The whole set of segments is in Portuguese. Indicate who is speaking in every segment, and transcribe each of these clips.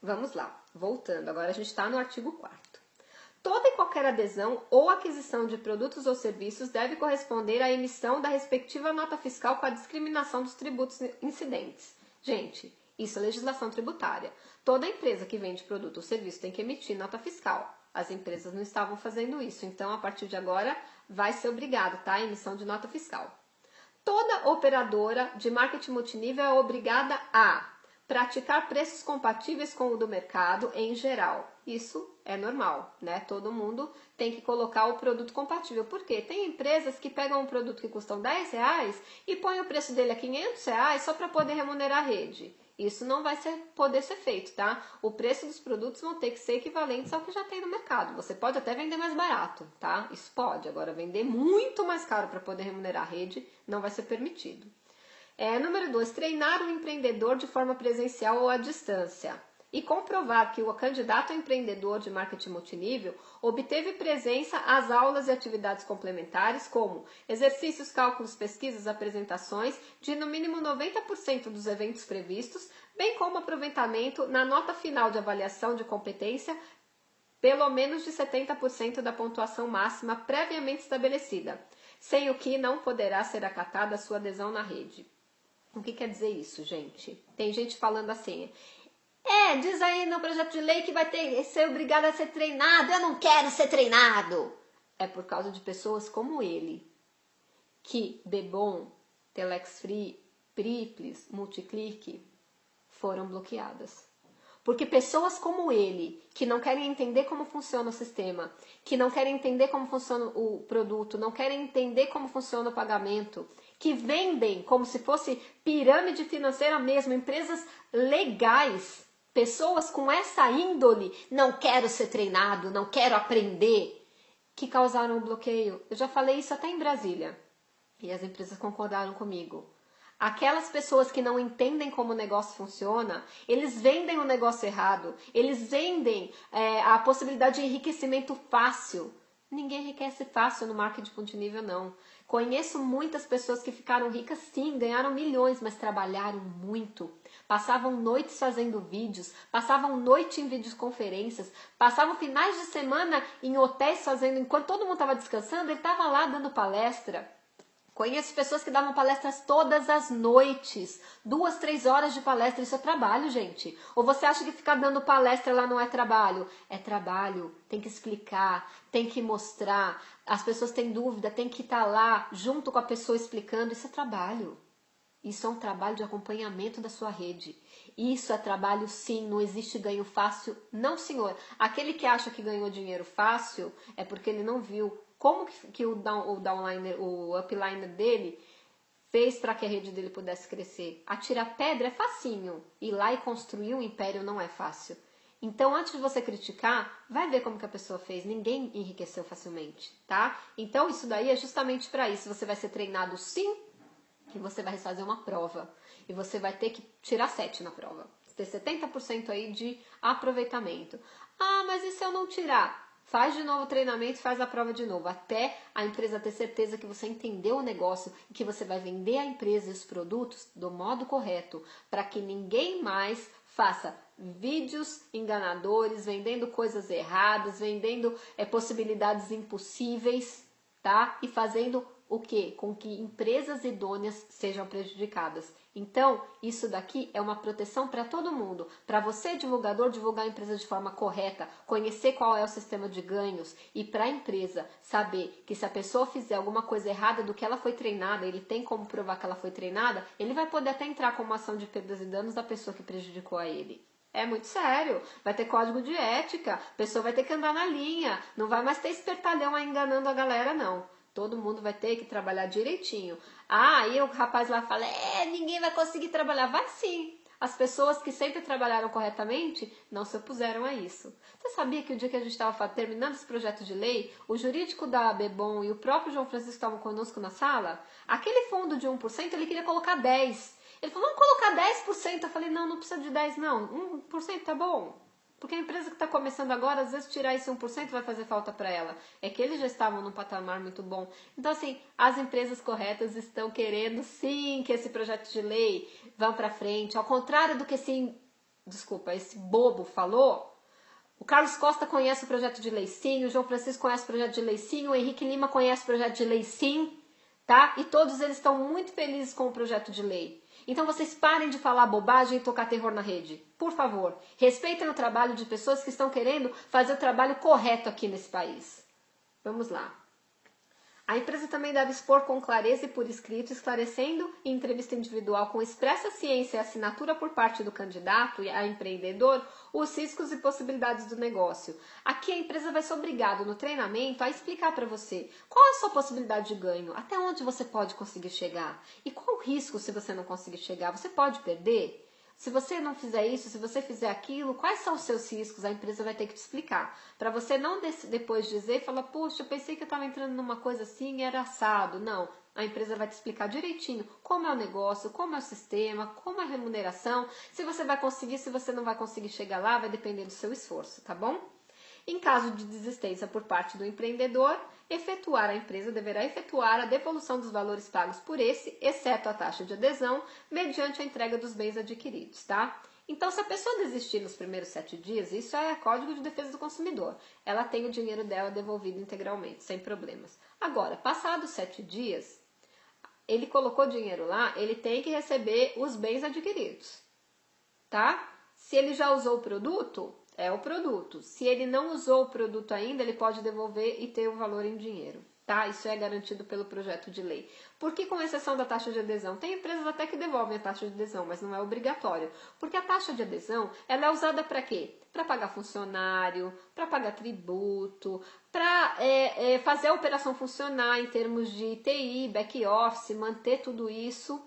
Speaker 1: Vamos lá, voltando, agora a gente está no artigo 4º. Toda e qualquer adesão ou aquisição de produtos ou serviços deve corresponder à emissão da respectiva nota fiscal com a discriminação dos tributos incidentes. Gente, isso é legislação tributária. Toda empresa que vende produto ou serviço tem que emitir nota fiscal. As empresas não estavam fazendo isso, então a partir de agora vai ser obrigado, tá? A emissão de nota fiscal. Toda operadora de marketing multinível é obrigada a praticar preços compatíveis com o do mercado em geral. Isso é normal, né? Todo mundo tem que colocar o produto compatível. Por quê? Tem empresas que pegam um produto que custa R$10 e põem o preço dele a R$500 só para poder remunerar a rede. Isso não vai poder ser feito, tá? O preço dos produtos vão ter que ser equivalentes ao que já tem no mercado. Você pode até vender mais barato, tá? Isso pode. Agora, vender muito mais caro para poder remunerar a rede não vai ser permitido. Número 2, treinar o empreendedor de forma presencial ou à distância e comprovar que o candidato empreendedor de marketing multinível obteve presença às aulas e atividades complementares, como exercícios, cálculos, pesquisas, apresentações, de no mínimo 90% dos eventos previstos, bem como aproveitamento na nota final de avaliação de competência, pelo menos de 70% da pontuação máxima previamente estabelecida, sem o que não poderá ser acatada a sua adesão na rede. O que quer dizer isso, gente? Tem gente falando assim, diz aí no projeto de lei que vai ser obrigado a ser treinado, eu não quero ser treinado. É por causa de pessoas como ele, que Bebom, Telex Free, Priplis, Multiclick foram bloqueadas. Porque pessoas como ele, que não querem entender como funciona o sistema, que não querem entender como funciona o produto, não querem entender como funciona o pagamento, que vendem como se fosse pirâmide financeira mesmo, empresas legais, pessoas com essa índole, não quero ser treinado, não quero aprender, que causaram o bloqueio. Eu já falei isso até em Brasília, e as empresas concordaram comigo. Aquelas pessoas que não entendem como o negócio funciona, eles vendem o negócio errado, eles vendem a possibilidade de enriquecimento fácil. Ninguém enriquece fácil no marketing multinível, não. Conheço muitas pessoas que ficaram ricas sim, ganharam milhões, mas trabalharam muito. Passavam noites fazendo vídeos, passavam noite em videoconferências, passavam finais de semana em hotéis fazendo, enquanto todo mundo estava descansando, ele estava lá dando palestra. Conheço pessoas que davam palestras todas as noites, 2, 3 horas de palestra, isso é trabalho, gente. Ou você acha que ficar dando palestra lá não é trabalho? É trabalho, tem que explicar, tem que mostrar, as pessoas têm dúvida, tem que estar lá junto com a pessoa explicando, isso é trabalho. Isso é um trabalho de acompanhamento da sua rede. Isso é trabalho sim, não existe ganho fácil, não senhor. Aquele que acha que ganhou dinheiro fácil é porque ele não viu como que o upliner dele fez para que a rede dele pudesse crescer. Atirar pedra é facinho, ir lá e construir um império não é fácil. Então, antes de você criticar, vai ver como que a pessoa fez. Ninguém enriqueceu facilmente, tá? Então, isso daí é justamente para isso. Você vai ser treinado sim, e você vai fazer uma prova. E você vai ter que tirar 7 na prova. Ter 70% aí de aproveitamento. Ah, mas e se eu não tirar? Faz de novo o treinamento e faz a prova de novo, até a empresa ter certeza que você entendeu o negócio e que você vai vender a empresa e os produtos do modo correto, para que ninguém mais faça vídeos enganadores, vendendo coisas erradas, vendendo possibilidades impossíveis, tá? E fazendo o quê? Com que empresas idôneas sejam prejudicadas. Então, isso daqui é uma proteção para todo mundo. Para você, divulgador, divulgar a empresa de forma correta, conhecer qual é o sistema de ganhos e para a empresa saber que se a pessoa fizer alguma coisa errada do que ela foi treinada, ele tem como provar que ela foi treinada, ele vai poder até entrar com uma ação de perdas e danos da pessoa que prejudicou a ele. É muito sério, vai ter código de ética, a pessoa vai ter que andar na linha, não vai mais ter espertalhão aí enganando a galera, não. Todo mundo vai ter que trabalhar direitinho. Ah, aí o rapaz lá fala, ninguém vai conseguir trabalhar. Vai sim. As pessoas que sempre trabalharam corretamente não se opuseram a isso. Você sabia que o dia que a gente estava terminando esse projeto de lei, o jurídico da Bebom e o próprio João Francisco estavam conosco na sala? Aquele fundo de 1%, ele queria colocar 10%. Ele falou, vamos colocar 10%. Eu falei, não precisa de 10% não. 1% tá bom. Porque a empresa que está começando agora, às vezes tirar esse 1% vai fazer falta para ela. É que eles já estavam num patamar muito bom. Então, assim, as empresas corretas estão querendo, sim, que esse projeto de lei vá para frente. Ao contrário do que se esse bobo falou, o Carlos Costa conhece o projeto de lei sim, o João Francisco conhece o projeto de lei sim, o Henrique Lima conhece o projeto de lei sim, tá? E todos eles estão muito felizes com o projeto de lei. Então vocês parem de falar bobagem e tocar terror na rede. Por favor, respeitem o trabalho de pessoas que estão querendo fazer o trabalho correto aqui nesse país. Vamos lá. A empresa também deve expor com clareza e por escrito, esclarecendo em entrevista individual com expressa ciência e assinatura por parte do candidato e a empreendedor os riscos e possibilidades do negócio. Aqui a empresa vai ser obrigada no treinamento a explicar para você qual é a sua possibilidade de ganho, até onde você pode conseguir chegar e qual o risco se você não conseguir chegar. Você pode perder? Se você não fizer isso, se você fizer aquilo, quais são os seus riscos? A empresa vai ter que te explicar. Para você não depois dizer e falar, poxa, eu pensei que eu estava entrando numa coisa assim e era assado. Não, a empresa vai te explicar direitinho como é o negócio, como é o sistema, como é a remuneração, se você vai conseguir, se você não vai conseguir chegar lá, vai depender do seu esforço, tá bom? Em caso de desistência por parte do empreendedor, a empresa deverá efetuar a devolução dos valores pagos por esse, exceto a taxa de adesão, mediante a entrega dos bens adquiridos, tá? Então, se a pessoa desistir nos primeiros 7 dias, isso é Código de Defesa do Consumidor. Ela tem o dinheiro dela devolvido integralmente, sem problemas. Agora, passados 7 dias, ele colocou dinheiro lá, ele tem que receber os bens adquiridos, tá? Se ele já usou o produto, é o produto. Se ele não usou o produto ainda, ele pode devolver e ter o valor em dinheiro, tá? Isso é garantido pelo projeto de lei. Porque com exceção da taxa de adesão, tem empresas até que devolvem a taxa de adesão, mas não é obrigatório. Porque a taxa de adesão, ela é usada para quê? Para pagar funcionário, para pagar tributo, para fazer a operação funcionar em termos de TI, back-office, manter tudo isso,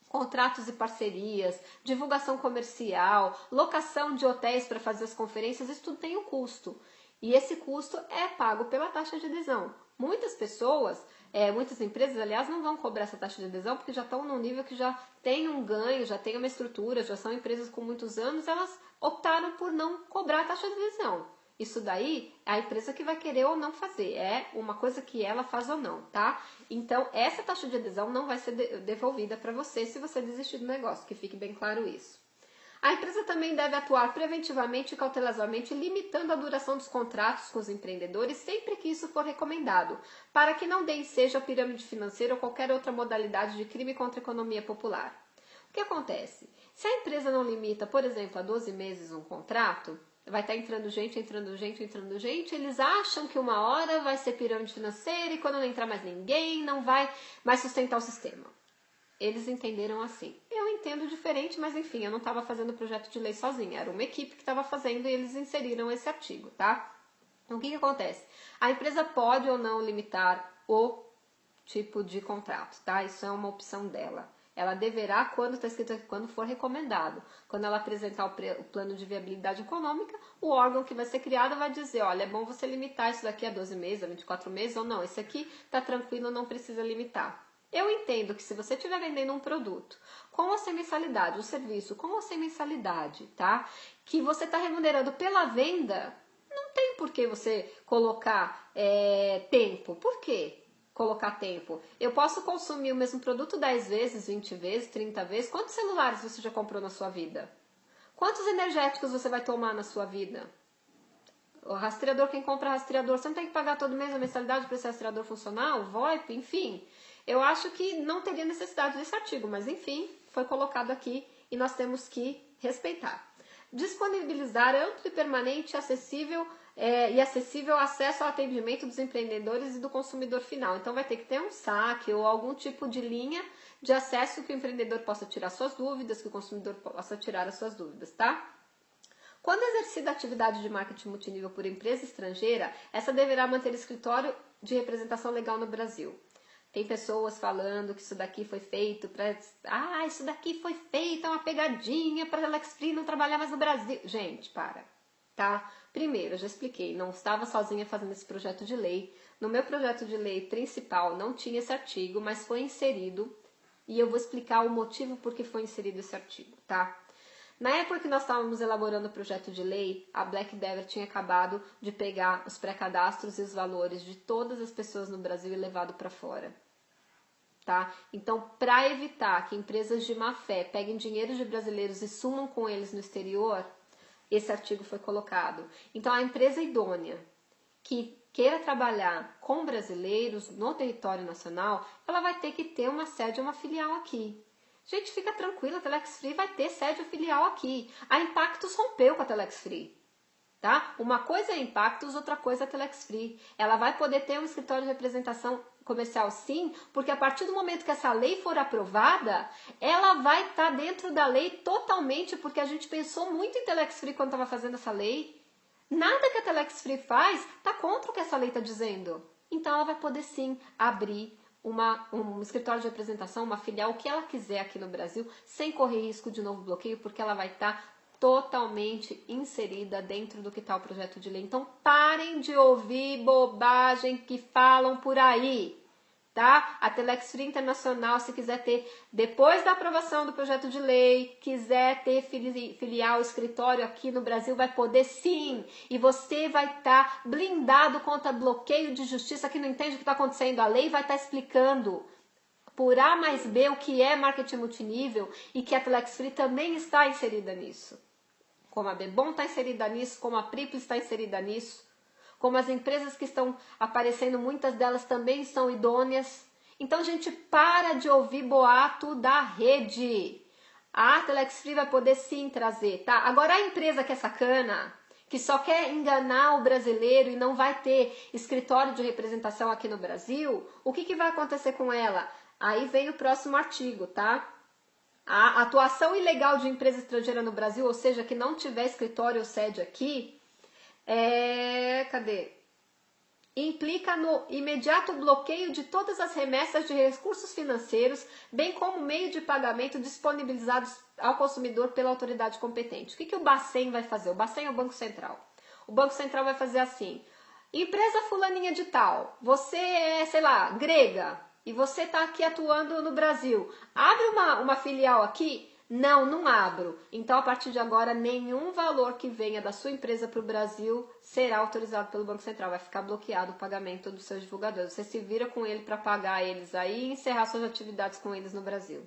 Speaker 1: contratos e parcerias, divulgação comercial, locação de hotéis para fazer as conferências, isso tudo tem um custo. E esse custo é pago pela taxa de adesão. Muitas pessoas, muitas empresas, aliás, não vão cobrar essa taxa de adesão porque já estão num nível que já tem um ganho, já tem uma estrutura, já são empresas com muitos anos, elas optaram por não cobrar a taxa de adesão. Isso daí é a empresa que vai querer ou não fazer, é uma coisa que ela faz ou não, tá? Então, essa taxa de adesão não vai ser devolvida para você se você desistir do negócio, que fique bem claro isso. A empresa também deve atuar preventivamente e cautelosamente, limitando a duração dos contratos com os empreendedores sempre que isso for recomendado, para que não dê ensejo à pirâmide financeira ou qualquer outra modalidade de crime contra a economia popular. O que acontece? Se a empresa não limita, por exemplo, a 12 meses um contrato, vai estar entrando gente, eles acham que uma hora vai ser pirâmide financeira e quando não entrar mais ninguém, não vai mais sustentar o sistema. Eles entenderam assim. Eu entendo diferente, mas enfim, eu não estava fazendo o projeto de lei sozinha, era uma equipe que estava fazendo e eles inseriram esse artigo, tá? Então, o que acontece? A empresa pode ou não limitar o tipo de contrato, tá? Isso é uma opção dela. Ela deverá, quando está escrito aqui, quando for recomendado. Quando ela apresentar o plano de viabilidade econômica, o órgão que vai ser criado vai dizer, olha, é bom você limitar isso daqui a 12 meses, a 24 meses, ou não, esse aqui está tranquilo, não precisa limitar. Eu entendo que se você estiver vendendo um produto com ou sem mensalidade, um serviço com ou sem mensalidade, tá? Que você está remunerando pela venda, não tem por que você colocar tempo. Por quê? Colocar tempo. Eu posso consumir o mesmo produto 10 vezes, 20 vezes, 30 vezes. Quantos celulares você já comprou na sua vida? Quantos energéticos você vai tomar na sua vida? O rastreador, quem compra rastreador, você não tem que pagar todo mês a mensalidade para esse rastreador funcionar, o VoIP, enfim. Eu acho que não teria necessidade desse artigo, mas enfim, foi colocado aqui e nós temos que respeitar. Disponibilizar amplo e permanente acessível acesso ao atendimento dos empreendedores e do consumidor final. Então vai ter que ter um saque ou algum tipo de linha de acesso que o empreendedor possa tirar suas dúvidas, que o consumidor possa tirar as suas dúvidas, tá? Quando exercida a atividade de marketing multinível por empresa estrangeira, essa deverá manter escritório de representação legal no Brasil. Tem pessoas falando que isso daqui foi feito para... isso daqui foi feito, é uma pegadinha para a Alex Free não trabalhar mais no Brasil. Gente, para, tá? Primeiro, eu já expliquei, não estava sozinha fazendo esse projeto de lei. No meu projeto de lei principal não tinha esse artigo, mas foi inserido e eu vou explicar o motivo por que foi inserido esse artigo, tá? Na época que nós estávamos elaborando o projeto de lei, a Black Dever tinha acabado de pegar os pré-cadastros e os valores de todas as pessoas no Brasil e levado para fora. tá? Então, para evitar que empresas de má fé peguem dinheiro de brasileiros e sumam com eles no exterior, esse artigo foi colocado. Então, a empresa idônea que queira trabalhar com brasileiros no território nacional, ela vai ter que ter uma sede, uma filial aqui. Gente, fica tranquila, a Telex Free vai ter sede ou filial aqui. A Impactus rompeu com a Telex Free. Tá? Uma coisa é Impactus, outra coisa é Telex Free. Ela vai poder ter um escritório de representação comercial sim, porque a partir do momento que essa lei for aprovada, ela vai estar dentro da lei totalmente, porque a gente pensou muito em Telex Free quando estava fazendo essa lei. Nada que a Telex Free faz está contra o que essa lei está dizendo. Então ela vai poder sim abrir um escritório de representação, uma filial, o que ela quiser aqui no Brasil, sem correr risco de novo bloqueio, porque ela vai estar totalmente inserida dentro do que está o projeto de lei. Então parem de ouvir bobagem que falam por aí, tá? A Telex Free Internacional, se quiser ter, depois da aprovação do projeto de lei, quiser ter filial, escritório aqui no Brasil, vai poder sim. E você vai estar blindado contra bloqueio de justiça que não entende o que está acontecendo. A lei vai estar explicando por A mais B o que é marketing multinível e que a Telex Free também está inserida nisso. Como a Bebom está inserida nisso, como a Pripli está inserida nisso, como as empresas que estão aparecendo, muitas delas também são idôneas. Então, gente, para de ouvir boato da rede. A Telex Free vai poder sim trazer, tá? Agora, a empresa que é sacana, que só quer enganar o brasileiro e não vai ter escritório de representação aqui no Brasil, o que vai acontecer com ela? Aí vem o próximo artigo, tá? A atuação ilegal de empresa estrangeira no Brasil, ou seja, que não tiver escritório ou sede aqui, implica no imediato bloqueio de todas as remessas de recursos financeiros, bem como meio de pagamento disponibilizados ao consumidor pela autoridade competente. O que o Bacen vai fazer? O Bacen é o Banco Central. O Banco Central vai fazer assim: empresa fulaninha de tal, você é, sei lá, grega, e você está aqui atuando no Brasil. Abre uma filial aqui? Não, não abro. Então, a partir de agora, nenhum valor que venha da sua empresa para o Brasil será autorizado pelo Banco Central. Vai ficar bloqueado o pagamento dos seus divulgadores. Você se vira com ele para pagar eles aí e encerrar suas atividades com eles no Brasil.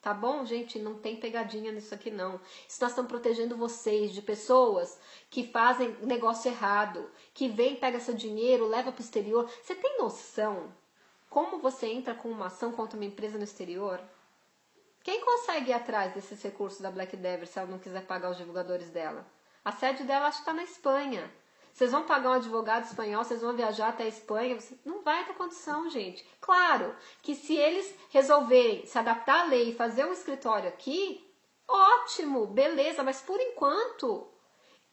Speaker 1: Tá bom, gente? Não tem pegadinha nisso aqui, não. Isso nós estamos protegendo vocês de pessoas que fazem negócio errado, que vem, pega seu dinheiro, leva para o exterior. Você tem noção como você entra com uma ação contra uma empresa no exterior? Quem consegue ir atrás desses recursos da Black Devil se ela não quiser pagar os divulgadores dela? A sede dela acho que está na Espanha. Vocês vão pagar um advogado espanhol, vocês vão viajar até a Espanha, não vai ter condição, gente. Claro que se eles resolverem se adaptar à lei e fazer um escritório aqui, ótimo, beleza, mas por enquanto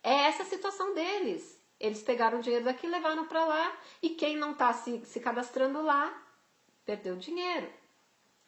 Speaker 1: é essa a situação deles. Eles pegaram o dinheiro daqui e levaram para lá, e quem não está se cadastrando lá, perdeu o dinheiro.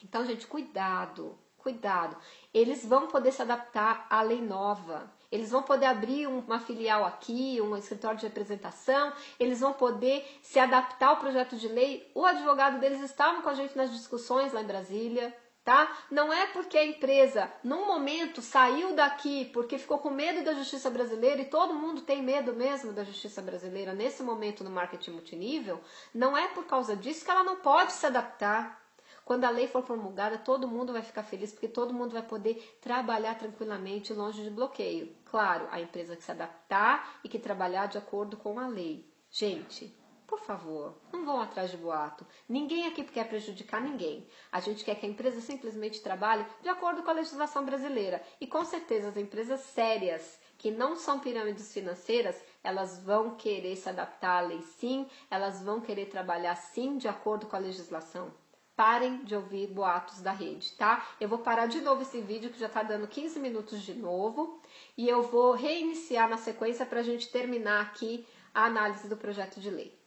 Speaker 1: Então, gente, cuidado, cuidado. Eles vão poder se adaptar à lei nova. Eles vão poder abrir uma filial aqui, um escritório de representação. Eles vão poder se adaptar ao projeto de lei. O advogado deles estava com a gente nas discussões lá em Brasília, tá? Não é porque a empresa, num momento, saiu daqui porque ficou com medo da justiça brasileira, e todo mundo tem medo mesmo da justiça brasileira nesse momento no marketing multinível, não é por causa disso que ela não pode se adaptar. Quando a lei for promulgada, todo mundo vai ficar feliz, porque todo mundo vai poder trabalhar tranquilamente, longe de bloqueio. Claro, a empresa que se adaptar e que trabalhar de acordo com a lei. Gente, por favor, não vão atrás de boato. Ninguém aqui quer prejudicar ninguém. A gente quer que a empresa simplesmente trabalhe de acordo com a legislação brasileira. E com certeza as empresas sérias, que não são pirâmides financeiras, elas vão querer se adaptar à lei sim, elas vão querer trabalhar sim de acordo com a legislação. Parem de ouvir boatos da rede, tá? Eu vou parar de novo esse vídeo, que já tá dando 15 minutos de novo, e eu vou reiniciar na sequência para a gente terminar aqui a análise do projeto de lei.